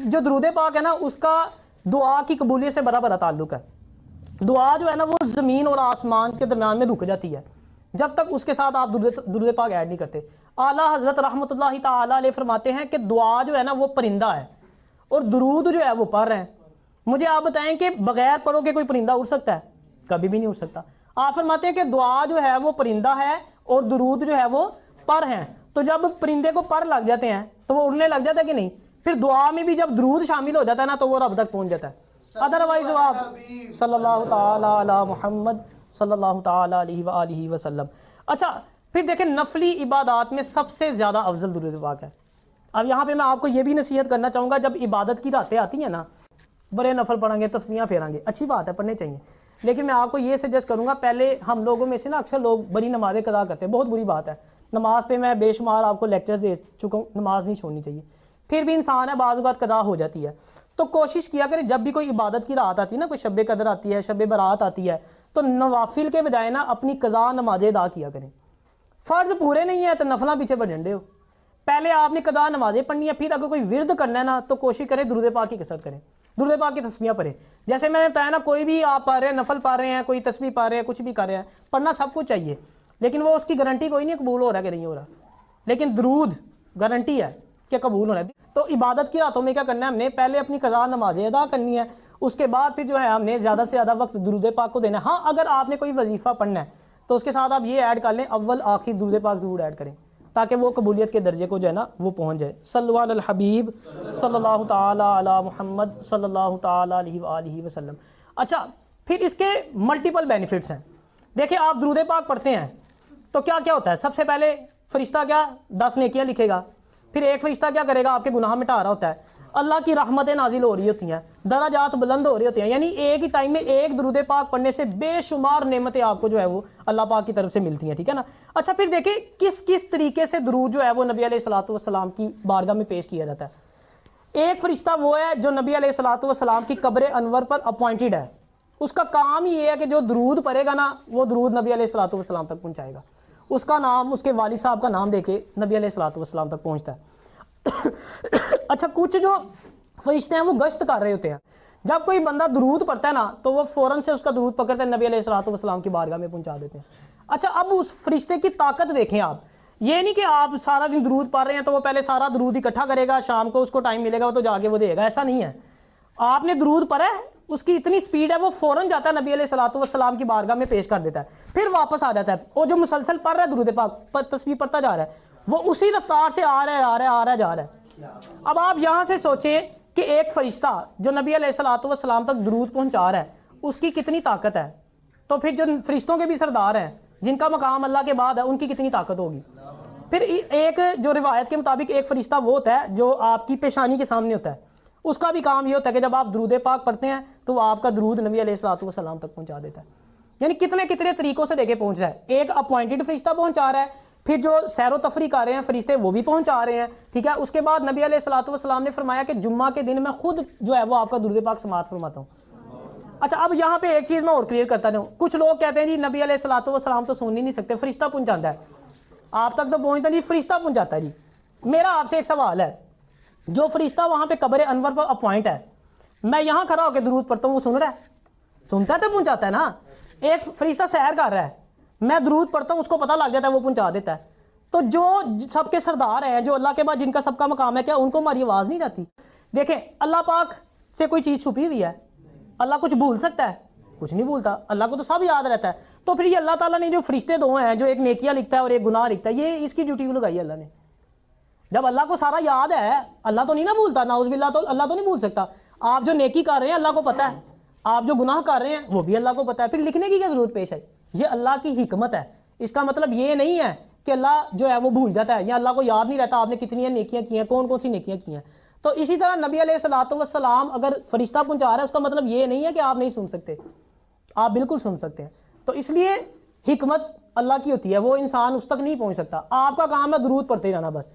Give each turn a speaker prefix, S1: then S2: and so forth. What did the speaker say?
S1: جو درود پاک ہے نا اس کا دعا کی قبولیت سے بڑا بڑا تعلق ہے. دعا جو ہے نا وہ زمین اور آسمان کے درمیان میں رک جاتی ہے جب تک اس کے ساتھ آپ درود پاک ایڈ نہیں کرتے. اعلیٰ حضرت رحمۃ اللہ تعالی علیہ فرماتے ہیں کہ دعا جو ہے نا وہ پرندہ ہے اور درود جو ہے وہ پر ہے. مجھے آپ بتائیں کہ بغیر پروں کے کوئی پرندہ اڑ سکتا ہے؟ کبھی بھی نہیں اڑ سکتا. آپ فرماتے ہیں کہ دعا جو ہے وہ پرندہ ہے اور درود جو ہے وہ پر ہیں. تو جب پرندے کو پر لگ جاتے ہیں تو وہ اڑنے لگ جاتا ہے کہ نہیں؟ پھر دعا میں بھی جب درود شامل ہو جاتا ہے نا تو وہ رب تک پہنچ جاتا ہے. ادروائز آپ صلی اللہ تعالی علی محمد صلی اللہ تعالی علیہ وآلہ وسلم. اچھا پھر دیکھیں نفلی عبادات میں سب سے زیادہ افضل درود پاک ہے. اب یہاں پہ میں آپ کو یہ بھی نصیحت کرنا چاہوں گا, جب عبادت کی راتیں آتی ہیں نا, بڑے نفل پڑھیں گے, تسبیحاں پھیریں گے, اچھی بات ہے, پڑھنے چاہیے, لیکن میں آپ کو یہ سجیسٹ کروں گا, پہلے ہم لوگوں میں سے نا اکثر لوگ بڑی نمازیں قضا کرتے ہیں, بہت بری بات ہے. نماز پہ میں بے شمار آپ کو لیکچرز دے چکا ہوں, نماز نہیں چھوڑنی چاہیے, پھر بھی انسان ہے بعض اوقات قضا ہو جاتی ہے. تو کوشش کیا کریں جب بھی کوئی عبادت کی رات آتی ہے نا, کوئی شب قدر آتی ہے, شب برات آتی ہے, تو نوافل کے بجائے نا اپنی قضا نمازیں ادا کیا کریں. فرض پورے نہیں ہے تو نفلاں پیچھے بھجنڈے ہو. پہلے آپ نے قضا نمازیں پڑھنی ہے, پھر اگر کوئی ورد کرنا ہے نا تو کوشش کریں درود پاک کی کثرت کریں, درود پاک کی تسبیحاں پڑھیں. جیسے میں نے بتایا نا, کوئی بھی آپ پڑھ رہے ہیں, نفل پڑھ رہے ہیں, کوئی تسبیح پڑھ رہے ہیں, کچھ بھی کر رہے ہیں, پڑھنا سب کچھ چاہیے, لیکن وہ اس کی گارنٹی کوئی نہیں قبول ہو رہا کہ نہیں ہو رہا, لیکن درود گارنٹی ہے کہ قبول ہونا ہے. تو عبادت کی راتوں میں کیا کرنا ہے, ہم نے پہلے اپنی قضا نمازیں ادا کرنی ہے, اس کے بعد پھر جو ہے ہم نے زیادہ سے زیادہ وقت درود پاک کو دینا ہے. ہاں اگر آپ نے کوئی وظیفہ پڑھنا ہے تو اس کے ساتھ آپ یہ ایڈ کر لیں, اول آخر درود پاک ضرور ایڈ کریں تاکہ وہ قبولیت کے درجے کو جو ہے نا وہ پہنچ جائے. صلوا علی الحبیب صلی اللہ تعالی علی محمد صلی اللہ تعالی علیہ وآلہ وسلم. اچھا پھر اس کے ملٹیپل بینیفٹس ہیں. دیکھیں آپ درود پاک پڑھتے ہیں تو کیا کیا ہوتا ہے, سب سے پہلے فرشتہ کیا 10 نیکیاں لکھے گا, پھر ایک فرشتہ کیا کرے گا, آپ کے گناہ مٹا رہا ہوتا ہے, اللہ کی رحمتیں نازل ہو رہی ہوتی ہیں, درجات بلند ہو رہی ہوتی ہیں. یعنی ایک ہی ٹائم میں ایک درود پاک پڑھنے سے بے شمار نعمتیں آپ کو جو ہے وہ اللہ پاک کی طرف سے ملتی ہیں, ٹھیک ہے نا. اچھا پھر دیکھیں کس کس طریقے سے درود جو ہے وہ نبی علیہ الصلوۃ والسلام کی بارگاہ میں پیش کیا جاتا ہے. ایک فرشتہ وہ ہے جو نبی علیہ الصلوۃ والسلام کی قبر انور پر اپوائنٹڈ ہے, اس کا کام ہی یہ ہے کہ جو درود پڑھے گا نا وہ درود نبی علیہ الصلوۃ والسلام تک پہنچائے گا. اس کا نام اس کے والد صاحب کا نام دے کے نبی علیہ الصلوۃ والسلام تک پہنچتا ہے. اچھا کچھ جو فرشتے ہیں وہ گشت کر رہے ہوتے ہیں, جب کوئی بندہ درود پڑھتا ہے نا تو وہ فوراً سے اس کا درود پکڑتے ہیں, نبی علیہ الصلوۃ والسلام کی بارگاہ میں پہنچا دیتے ہیں. اچھا اب اس فرشتے کی طاقت دیکھیں آپ, یہ نہیں کہ آپ سارا دن درود پڑھ رہے ہیں تو وہ پہلے سارا درود اکٹھا کرے گا, شام کو اس کو ٹائم ملے گا تو جا کے وہ دے گا, ایسا نہیں ہے. آپ نے درود پڑھا ہے, اس کی اتنی سپیڈ ہے وہ فوراً جاتا ہے نبی علیہ الصلوۃ والسلام کی بارگاہ میں پیش کر دیتا ہے, پھر واپس آ جاتا ہے. اور جو مسلسل پڑھ رہا ہے درود پاک تسبیح پڑھتا جا رہا ہے وہ اسی رفتار سے آ رہا ہے جا رہا ہے. اب آپ یہاں سے سوچیں کہ ایک فرشتہ جو نبی علیہ الصلوۃ والسلام تک درود پہنچا رہا ہے اس کی کتنی طاقت ہے, تو پھر جو فرشتوں کے بھی سردار ہیں جن کا مقام اللہ کے بعد ہے ان کی کتنی طاقت ہوگی. پھر ایک جو روایت کے مطابق ایک فرشتہ وہ ہوتا ہے جو آپ کی پیشانی کے سامنے ہوتا ہے, اس کا بھی کام یہ ہوتا ہے کہ جب آپ درود پاک پڑھتے ہیں تو وہ آپ کا درود نبی علیہ الصلوۃ والسلام تک پہنچا دیتا ہے. یعنی کتنے کتنے طریقوں سے دیکھے پہنچ رہا ہے. ایک اپوائنٹڈ فرشتہ پہنچا رہا ہے, پھر جو سیر و تفریح کر رہے ہیں فرشتے وہ بھی پہنچا رہے ہیں, ٹھیک ہے. اس کے بعد نبی علیہ الصلوۃ والسلام نے فرمایا کہ جمعہ کے دن میں خود جو ہے وہ آپ کا درود پاک سماعت فرماتا ہوں. اچھا اب یہاں پہ ایک چیز میں اور کلیئر کرتا ہوں. کچھ لوگ کہتے ہیں جی نبی علیہ الصلوۃ والسلام تو سن ہی نہیں سکتے, فرشتہ پہنچاتا ہے. آپ تک تو پہنچتا نہیں, فرشتہ پہنچاتا ہے. جی میرا آپ سے ایک سوال ہے, جو فرشتہ وہاں پہ قبر انور پر اپوائنٹ ہے, میں یہاں کھڑا ہو کے درود پڑھتا ہوں, وہ سن رہا ہے؟ سنتا ہے تو پہنچاتا ہے نا. ایک فرشتہ سیر کر رہا ہے, میں درود پڑھتا ہوں, اس کو پتہ لگ جاتا ہے, وہ پہنچا دیتا ہے. تو جو سب کے سردار ہیں, جو اللہ کے بعد جن کا سب کا مقام ہے, کیا ان کو ہماری آواز نہیں جاتی؟ دیکھیں اللہ پاک سے کوئی چیز چھپی ہوئی ہے, اللہ کچھ بھول سکتا ہے؟ کچھ نہیں بھولتا, اللہ کو تو سب یاد رہتا ہے. تو پھر یہ اللہ تعالیٰ نے جو فرشتے دو ہیں, جو ایک نیکیاں لکھتا ہے اور ایک گناہ لکھتا ہے, یہ اس کی ڈیوٹی کو لگائی ہے اللہ نے. جب اللہ کو سارا یاد ہے, اللہ تو نہیں نا بھولتا, نعوذ باللہ, تو اللہ تو نہیں بھول سکتا. آپ جو نیکی کر رہے ہیں اللہ کو پتہ ہے, آپ جو گناہ کر رہے ہیں وہ بھی اللہ کو پتہ ہے, پھر لکھنے کی کیا ضرورت پیش ہے؟ یہ اللہ کی حکمت ہے. اس کا مطلب یہ نہیں ہے کہ اللہ جو ہے وہ بھول جاتا ہے یا اللہ کو یاد نہیں رہتا آپ نے کتنی نیکیاں کی ہیں, کون کون سی نیکیاں کی ہیں. تو اسی طرح نبی علیہ الصلوۃ والسلام اگر فرشتہ پہنچا رہا ہے, اس کا مطلب یہ نہیں ہے کہ آپ نہیں سن سکتے, آپ بالکل سن سکتے ہیں. تو اس لیے حکمت اللہ کی ہوتی ہے, وہ انسان اس تک نہیں پہنچ سکتا. آپ کا کام ہے درود پڑھتے جانا بس.